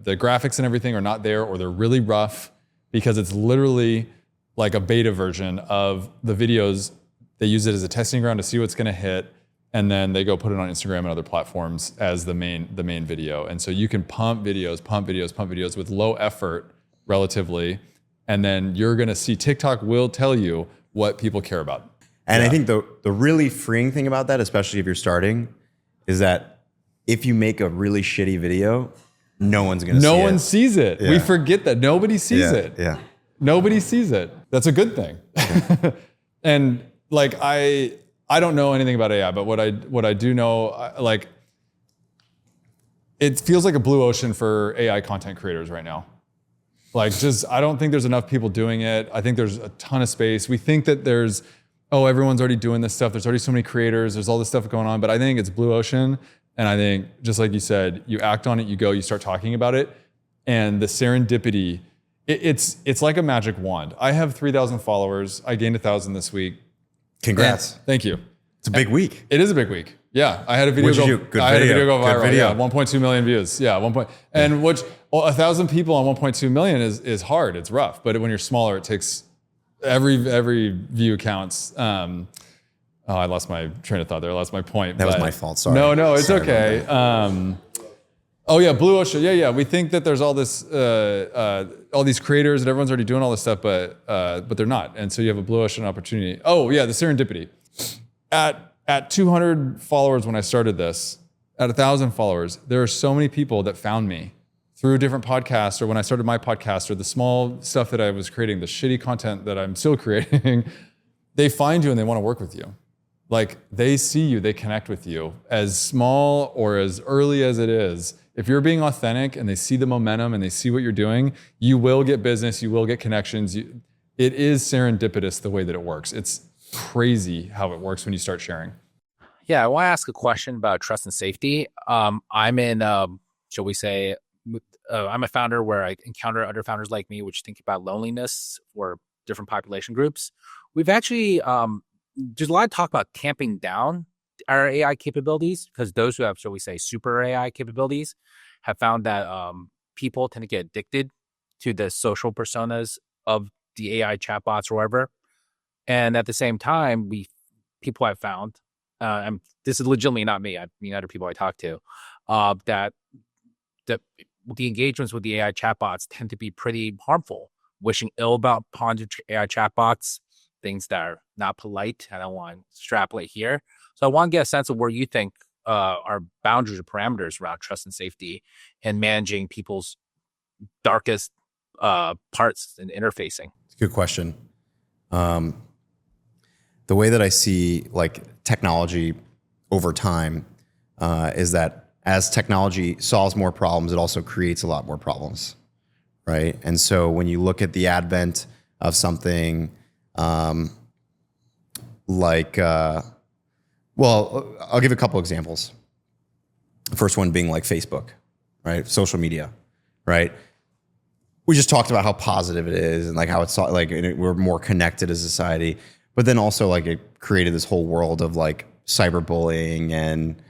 graphics and everything are not there, or they're really rough. because it's literally like a beta version of the videos. They use it as a testing ground to see what's going to hit, and then they go put it on Instagram and other platforms as the main video. And so you can pump videos with low effort relatively, and then you're going to see TikTok will tell you what people care about. And I think the really freeing thing about that, especially if you're starting, is that if you make a really shitty video, no one's going to see it. No one sees it. Yeah. We forget that. Nobody sees it. Yeah. Nobody sees it. That's a good thing. And like, I don't know anything about AI, but what I do know, like, it feels like a blue ocean for AI content creators right now. Like, just, I don't think there's enough people doing it. I think there's a ton of space. We think that there's, everyone's already doing this stuff. There's already so many creators. There's all this stuff going on, but I think it's blue ocean. And I think, just like you said, you act on it, you go, you start talking about it. And the serendipity, it's like a magic wand. I have 3,000 followers. I gained 1,000 this week. Congrats. Thank you. It's a big week. It is a big week. Yeah, I had a video What'd you do? Good video. go Good viral. video. Yeah, 1.2 million views. Yeah, and which 1,000 people on 1.2 million is hard. It's rough. But when you're smaller, it takes every view counts. I lost my train of thought there. I lost my point. That was my fault. Sorry. No, it's Sorry okay. Blue ocean. Yeah. We think that there's all this, all these creators and everyone's already doing all this stuff, but they're not. And so you have a blue ocean opportunity. Oh yeah, the serendipity. At 200 followers when I started this, at 1,000 followers, there are so many people that found me through different podcasts, or when I started my podcast, or the small stuff that I was creating, the shitty content that I'm still creating. They find you and they want to work with you. Like, they see you, they connect with you, as small or as early as it is. If you're being authentic and they see the momentum and they see what you're doing, you will get business, you will get connections. It is serendipitous the way that it works. It's crazy how it works when you start sharing. Yeah, I want to ask a question about trust and safety. I'm in, shall we say, I'm a founder where I encounter other founders like me, which think about loneliness or different population groups. We've actually, there's a lot of talk about tamping down our AI capabilities, because those who have, shall we say, super AI capabilities have found that people tend to get addicted to the social personas of the AI chatbots or whatever. And at the same time, people I've found, and this is legitimately not me, I mean other people I talk to, that the engagements with the AI chatbots tend to be pretty harmful, wishing ill about AI chatbots, things that are not polite. I don't want to extrapolate here. So I want to get a sense of where you think are boundaries or parameters around trust and safety and managing people's darkest parts and interfacing. It's a good question. The way that I see like technology over time is that as technology solves more problems, it also creates a lot more problems, right? And so when you look at the advent of something well, I'll give a couple examples. The first one being like Facebook, right? Social media, right? We just talked about how positive it is and like how it's like we're more connected as a society, but then also like it created this whole world of like cyberbullying and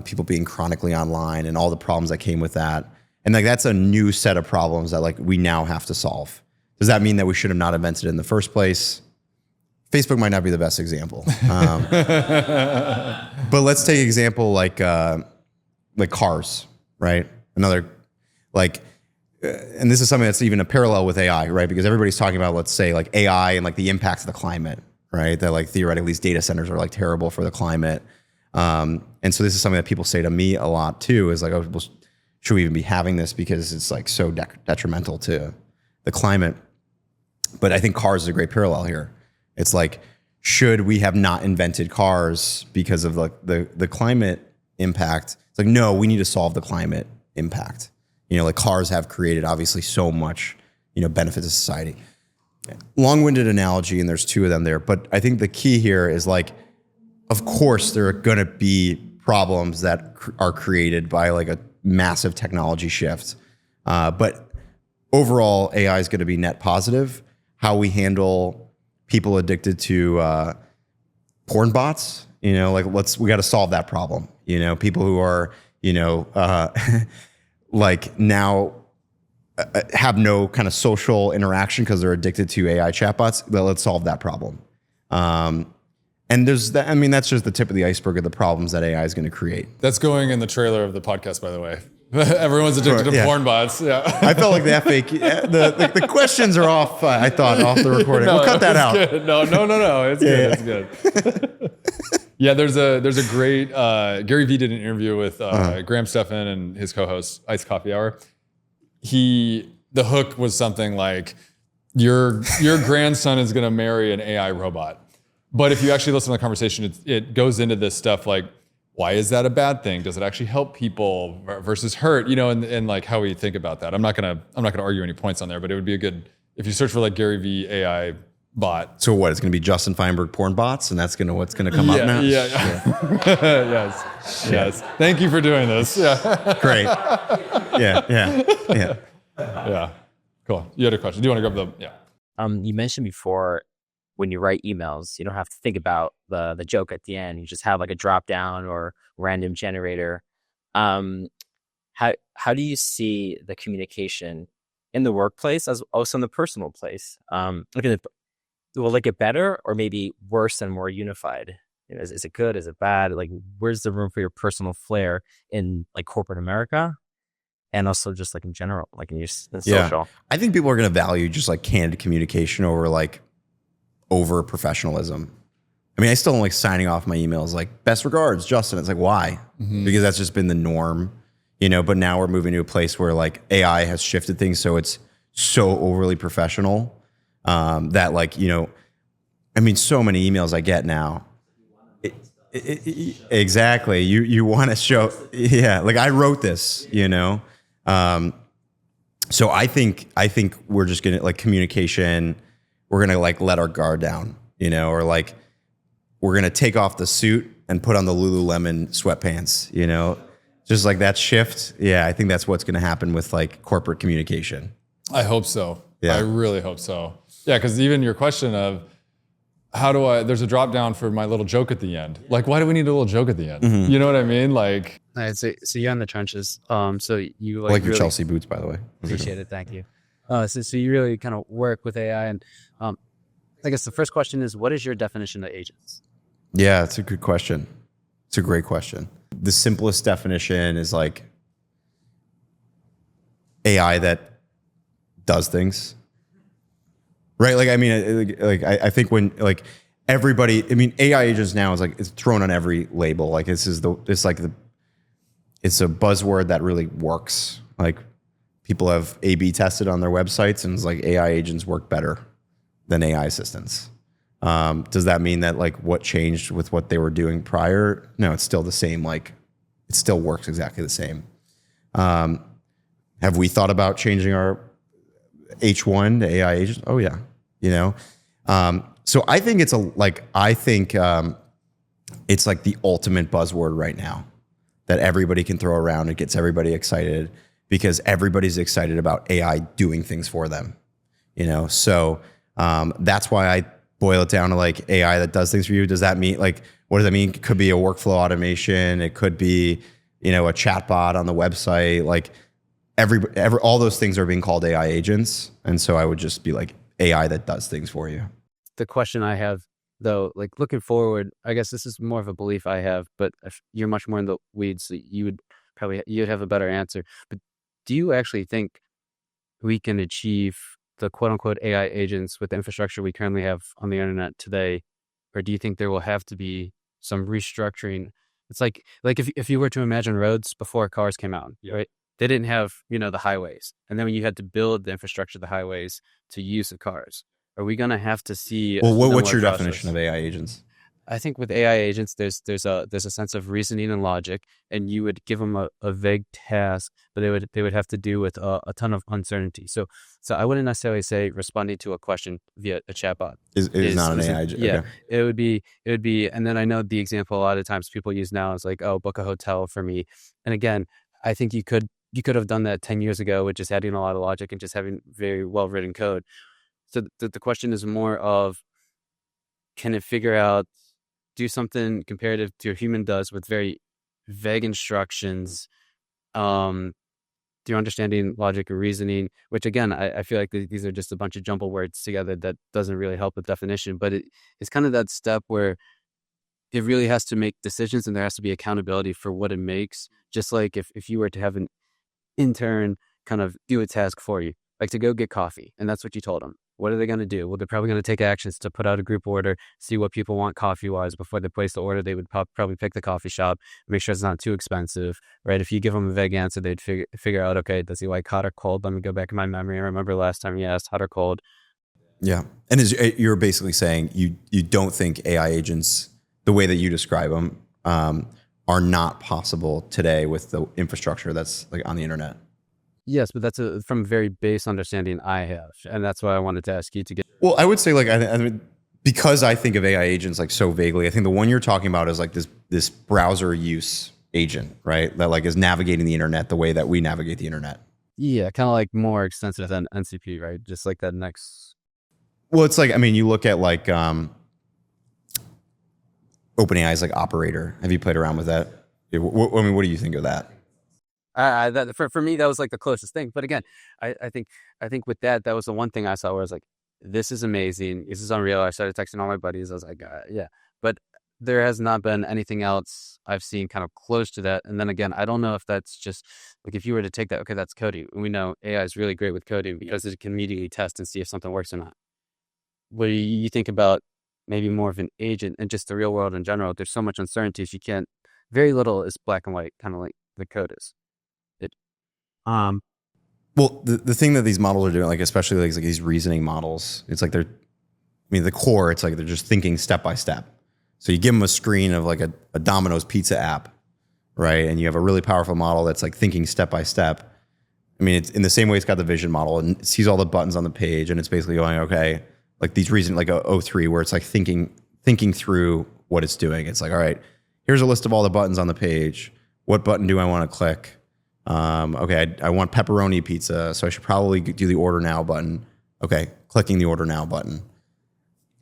people being chronically online and all the problems that came with that. And like that's a new set of problems that like we now have to solve. Does that mean that we should have not invented it in the first place? Facebook might not be the best example. But let's take an example like cars, right? Another like, and this is something that's even a parallel with AI, right? Because everybody's talking about, let's say like AI and like the impacts of the climate, right? That like theoretically these data centers are like terrible for the climate. And so this is something that people say to me a lot too, is like, oh, well, should we even be having this because it's like so detrimental to the climate? But I think cars is a great parallel here. It's like, should we have not invented cars because of like the climate impact? It's like, no, we need to solve the climate impact. You know, like cars have created obviously so much, you know, benefit to society. Long-winded analogy, and there's two of them there. But I think the key here is like, of course, there are going to be problems that are created by like a massive technology shift. But overall, AI is going to be net positive. How we handle people addicted to porn bots, you know, like we got to solve that problem. You know, people who are, you know, like now have no kind of social interaction because they're addicted to AI chatbots. Well, let's solve that problem. And there's that. I mean, that's just the tip of the iceberg of the problems that AI is going to create. That's going in the trailer of the podcast, by the way. Everyone's addicted to porn bots. Yeah. I felt like the FAQ, the questions are off. I thought off the recording. We'll cut that out. Good. No. It's good. It's good. Yeah, there's a great Gary Vee did an interview with Graham Stephan and his co-host Iced Coffee Hour. The hook was something like, your grandson is going to marry an AI robot. But if you actually listen to the conversation, it goes into this stuff like, why is that a bad thing? Does it actually help people versus hurt? You know, and like how we think about that. I'm not gonna argue any points on there, but it would be a good, if you search for like Gary Vee AI bot. So what? It's going to be Justin Feinberg porn bots, and that's what's going to come up now. Yeah. Yes. Thank you for doing this. Yeah. Great. Yeah. Yeah. Cool. You had a question. Do you want to grab the? Yeah. You mentioned before, when you write emails, you don't have to think about the joke at the end. You just have like a drop down or random generator. How do you see the communication in the workplace as also in the personal place? Will it get better or maybe worse and more unified? You know, is it good? Is it bad? Like, where's the room for your personal flair in like corporate America? And also just like in general, like in social. I think people are going to value just like candid communication over professionalism. I mean, I still don't like signing off my emails like best regards, Justin. It's like, why? Because that's just been the norm, you know, but now we're moving to a place where like AI has shifted things. So it's so overly professional that like, you know, I mean, so many emails I get now. Exactly. You want to show, like I wrote this, you know? So I think we're just going to like communication, we're going to like let our guard down, you know, or like we're going to take off the suit and put on the Lululemon sweatpants, you know, just like that shift. Yeah. I think that's what's going to happen with like corporate communication. I hope so. Yeah. I really hope so. Yeah. Cause even your question of there's a drop down for my little joke at the end. Like, why do we need a little joke at the end? You know what I mean? Like, so you're in the trenches. So you I like your really Chelsea boots, by the way. appreciate it. Thank you. So you really kind of work with AI, and I guess the first question is, what is your definition of agents? Yeah, it's a good question. It's a great question. The simplest definition is like AI that does things, right? Like, I mean, I think when like everybody, I mean, AI agents now is like, it's thrown on every label. Like it's a buzzword that really works. Like people have A/B tested on their websites and it's like AI agents work better than AI assistants. Does that mean that like what changed with what they were doing prior? No, it's still the same. Like it still works exactly the same. Have we thought about changing our H1 to AI agents? Oh yeah. You know? So I think it's it's like the ultimate buzzword right now that everybody can throw around. It gets everybody excited because everybody's excited about AI doing things for them, you know? So that's why I boil it down to like AI that does things for you. Does that mean like, what does that mean? It could be a workflow automation. It could be, you know, a chatbot on the website. Like all those things are being called AI agents. And so I would just be like AI that does things for you. The question I have though, like looking forward, I guess this is more of a belief I have, but if you're much more in the weeds, so you'd have a better answer. But do you actually think we can achieve the quote unquote AI agents with the infrastructure we currently have on the internet today? Or do you think there will have to be some restructuring? It's like if you were to imagine roads before cars came out, right? They didn't have, you know, the highways. And then when you had to build the infrastructure of the highways to use the cars, are we going to have to see? Well, what's your definition of AI agents? I think with AI agents, there's a sense of reasoning and logic, and you would give them a vague task, but they would have to do with a ton of uncertainty. So I wouldn't necessarily say responding to a question via a chatbot is not an AI agent. Yeah, okay. it would be, and then I know the example a lot of times people use now is like, oh, book a hotel for me. And again, I think you could have done that 10 years ago with just adding a lot of logic and just having very well written code. So the question is more of, can it figure out, do something comparative to a human does with very vague instructions, through understanding logic or reasoning, which again, I feel like these are just a bunch of jumble words together that doesn't really help with definition, but it's kind of that step where it really has to make decisions and there has to be accountability for what it makes. Just like if you were to have an intern kind of do a task for you, like to go get coffee, and that's what you told them. What are they going to do? Well, they're probably going to take actions to put out a group order, see what people want coffee-wise. Before they place the order, they would probably pick the coffee shop, make sure it's not too expensive, right? If you give them a vague answer, they'd figure out, okay, does he like hot or cold? Let me go back in my memory. I remember last time he asked hot or cold. Yeah. And you're basically saying you don't think AI agents, the way that you describe them, are not possible today with the infrastructure that's like on the internet. Yes, but that's from a very base understanding I have. And that's why I wanted to ask you to get. Well, I would say like, I mean, because I think of AI agents like so vaguely, I think the one you're talking about is like this browser use agent, right? That like is navigating the internet the way that we navigate the internet. Yeah, kind of like more extensive than NCP, right? Just like that next. Well, it's like, I mean, you look at like OpenAI's like Operator. Have you played around with that? I mean, what do you think of that? For me, that was like the closest thing. But again, I think with that was the one thing I saw where I was like, this is amazing. This is unreal. I started texting all my buddies. I was like, yeah. But there has not been anything else I've seen kind of close to that. And then again, I don't know if that's just like, if you were to take that, okay, that's coding. We know AI is really great with coding because it can immediately test and see if something works or not. What do you think about maybe more of an agent and just the real world in general? There's so much uncertainty. If you can't, very little is black and white, kind of like the code is. Well, the thing that these models are doing, like especially like these reasoning models, it's like the core, it's like they're just thinking step by step. So you give them a screen of like a Domino's pizza app, right? And you have a really powerful model that's like thinking step by step. I mean, it's in the same way it's got the vision model and it sees all the buttons on the page and it's basically going, okay, like these reason, like a O3 where it's like thinking through what it's doing. It's like, all right, here's a list of all the buttons on the page. What button do I want to click? Okay, I want pepperoni pizza, so I should probably do the order now button. Okay, clicking the order now button.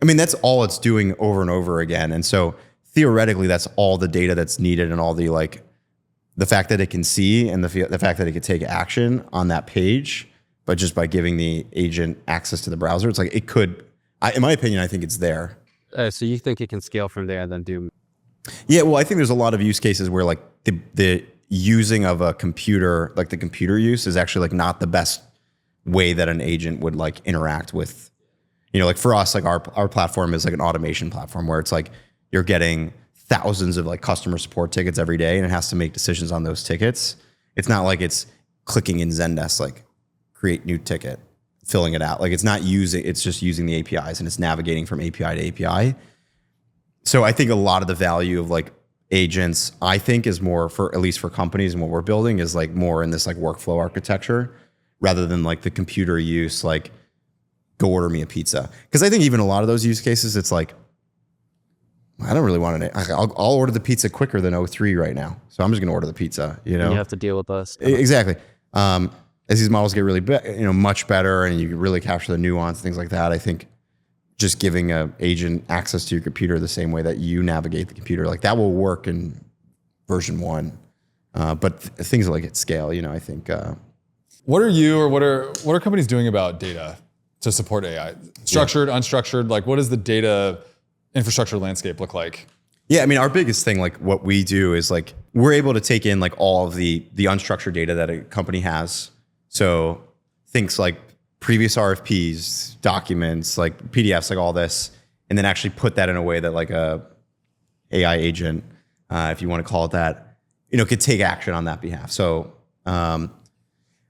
I mean, that's all it's doing over and over again. And so theoretically, that's all the data that's needed and all the like, the fact that it can see and the fact that it could take action on that page, but just by giving the agent access to the browser, it's like it could, in my opinion, I think it's there. So you think it can scale from there and then do? Yeah, well, I think there's a lot of use cases where like the using of a computer, like the computer use is actually like not the best way that an agent would like interact with, you know, like for us, like our platform is like an automation platform where it's like you're getting thousands of like customer support tickets every day and it has to make decisions on those tickets. It's not like it's clicking in Zendesk, like create new ticket, filling it out. Like it's just using the APIs and it's navigating from API to API. So I think a lot of the value of like agents, I think is more for, at least for companies and what we're building is like more in this like workflow architecture rather than like the computer use, like go order me a pizza. Cause I think even a lot of those use cases, it's like, I don't really want to, I'll order the pizza quicker than O3 right now. So I'm just going to order the pizza, you know? You have to deal with us. Exactly. As these models get really, much better and you can really capture the nuance, things like that, I think just giving an agent access to your computer the same way that you navigate the computer, like that will work in version 1. But things like at scale, I think. What are companies doing about data to support AI? Structured, unstructured, like what does the data infrastructure landscape look like? Yeah, I mean, our biggest thing, like what we do is like, we're able to take in like all of the unstructured data that a company has. So things like previous RFPs, documents, like PDFs, like all this, and then actually put that in a way that like a AI agent, if you want to call it that, could take action on that behalf. So, I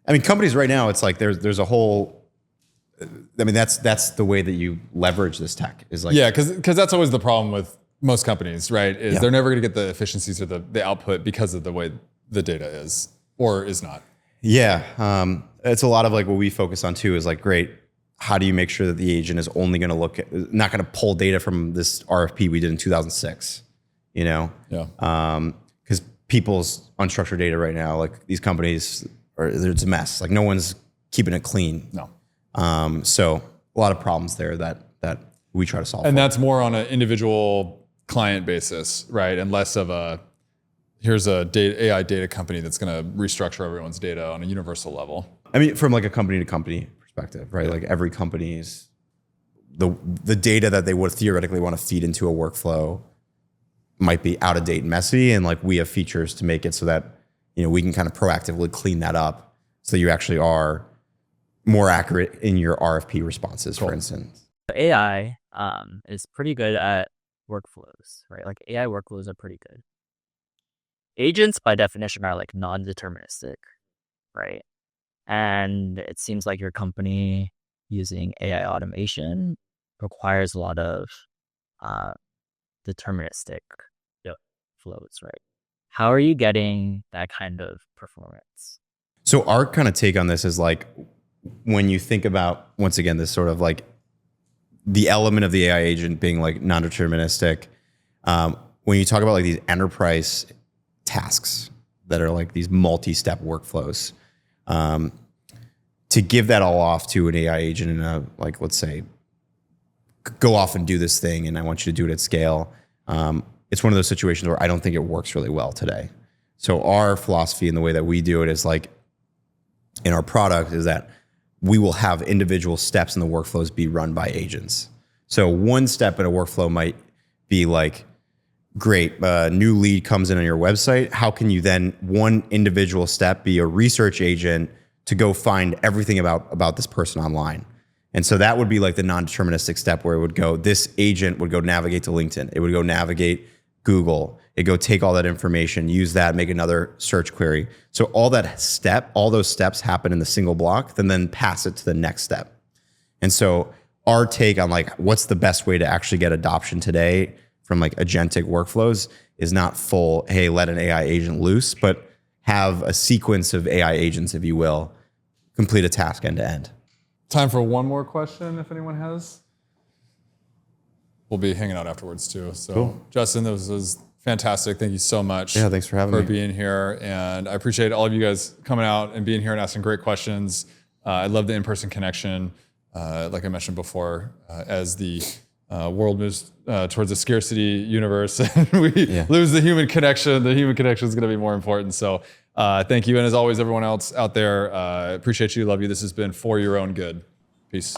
mean, companies right now, it's like there's a whole, I mean, that's the way that you leverage this tech is like. Yeah, because that's always the problem with most companies, right? Is they're never going to get the efficiencies or the output because of the way the data is or is not. Yeah. It's a lot of like what we focus on too is like, great, how do you make sure that the agent is only going to not going to pull data from this RFP we did in 2006, Yeah. Because people's unstructured data right now, like these companies, it's a mess. Like no one's keeping it clean. No. So a lot of problems there that we try to solve. And that's more on an individual client basis, right? And less of a here's a AI data company that's going to restructure everyone's data on a universal level. I mean, from like a company to company perspective, right? Like every company's the data that they would theoretically want to feed into a workflow might be out of date and messy, and like we have features to make it so that we can kind of proactively clean that up, so you actually are more accurate in your RFP responses, for instance. AI is pretty good at workflows, right? Like AI workflows are pretty good. Agents, by definition, are like non-deterministic, right? And it seems like your company using AI automation requires a lot of deterministic flows, right? How are you getting that kind of performance? So our kind of take on this is like, when you think about, once again, this sort of like the element of the AI agent being like non-deterministic, when you talk about like these enterprise tasks that are like these multi-step workflows, to give that all off to an AI agent in a, like, let's say, go off and do this thing and I want you to do it at scale. It's one of those situations where I don't think it works really well today. So our philosophy and the way that we do it is like, in our product, is that we will have individual steps in the workflows be run by agents. So one step in a workflow might be like, great, a new lead comes in on your website. How can you then, one individual step, be a research agent to go find everything about this person online? And so that would be like the non-deterministic step, where it would go, this agent would go navigate to LinkedIn. It would go navigate Google. It go take all that information, use that, make another search query. So all those steps happen in the single block, then pass it to the next step. And so our take on like, what's the best way to actually get adoption today from like agentic workflows is not full, hey, let an AI agent loose, but have a sequence of AI agents, if you will, complete a task end to end. Time for one more question, if anyone has. We'll be hanging out afterwards too. So, cool. Justin, this was fantastic. Thank you so much. Yeah, thanks for having me. Being here, and I appreciate all of you guys coming out and being here and asking great questions. I love the in-person connection. Like I mentioned before, as the world moves towards a scarcity universe and we lose the human connection is going to be more important. So thank you. And as always, everyone else out there, appreciate you. Love you. This has been For Your Own Good. Peace.